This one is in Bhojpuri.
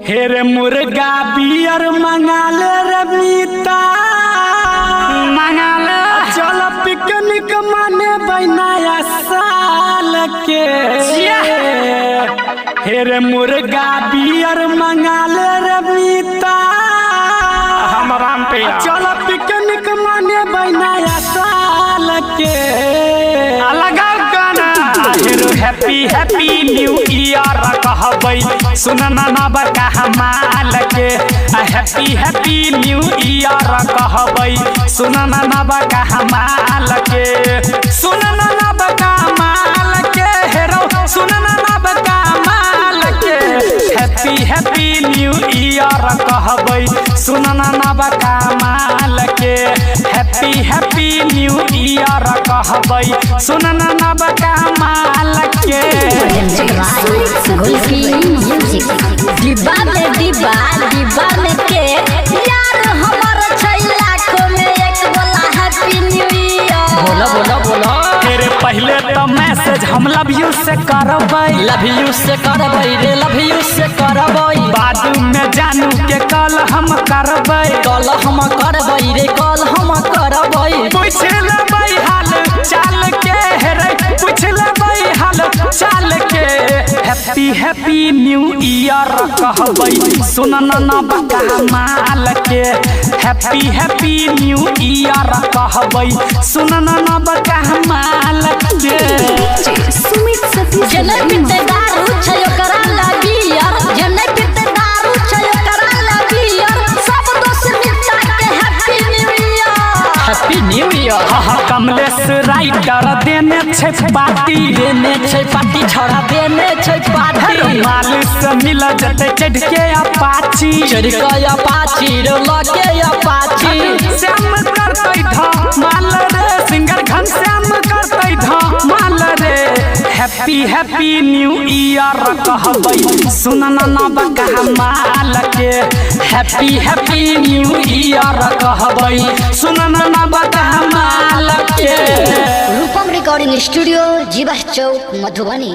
हेरे मुर्गा बियर मंगाले रे मीता मंगाले चल पिकनिक माने बैनाया साल के हेरे मुर्गा बियर मंगाले रे मीता हमरा पे चल पिकनिक माने बैनाया साल के अलग गाना हेरो हैप्पी हैप्पी न्यू ईयर कहबै सुनना ना बका हमाल के हैप्पी हैप्पी न्यू ईयर कहबै सुनना ना बका हमाल के सुनना ना बका माल के हेरो सुनना ना बका माल के हैप्पी हैप्पी न्यू ईयर कहबै सुनना ना बका माल के हैप्पी हैप्पी न्यू ईयर कहबै सुनना ना बका माल के डिब्बा में के यार हमारा 6 लाख में एक बोला हैप्पी न्यू ईयर बोलो तेरे पहले तो मैसेज हम लव यू से करबै रे लव यू से करबै बाद में जानू के कल हम करबै रे कल हम करबै पूछ लेबै हाल चाल के रे पूछ लेबै हाल चाल के हैप्पी हैप्पी न्यू ईयर कहबै सुनना ना बका माल के हैप्पी हैप्पी न्यू ईयर कहबै सुनना ना बका माल के सुमित सती जने पिते दारू छै ओकरा लगी यार जने पिते दारू छै ओकरा लगी यार सब दोस्त मिलता के हैप्पी न्यू ईयर हाँ कमलेश राइटर देने छै पार्टी छोड़ा देने छै पार्टी माल से मिल जते चढ़ के अपाची रो लगे अपाची श्याम करतै माल रे सिंगर घनश्याम करतै माल रे हैप्पी हैप्पी न्यू ईयर कहबै सुनना ना बका माल के हैप्पी हैप्पी न्यू ईयर कहबै सुनना ना बका माल के रूपम रिकॉर्डिंग स्टूडियो जीवा चौक मधुबनी।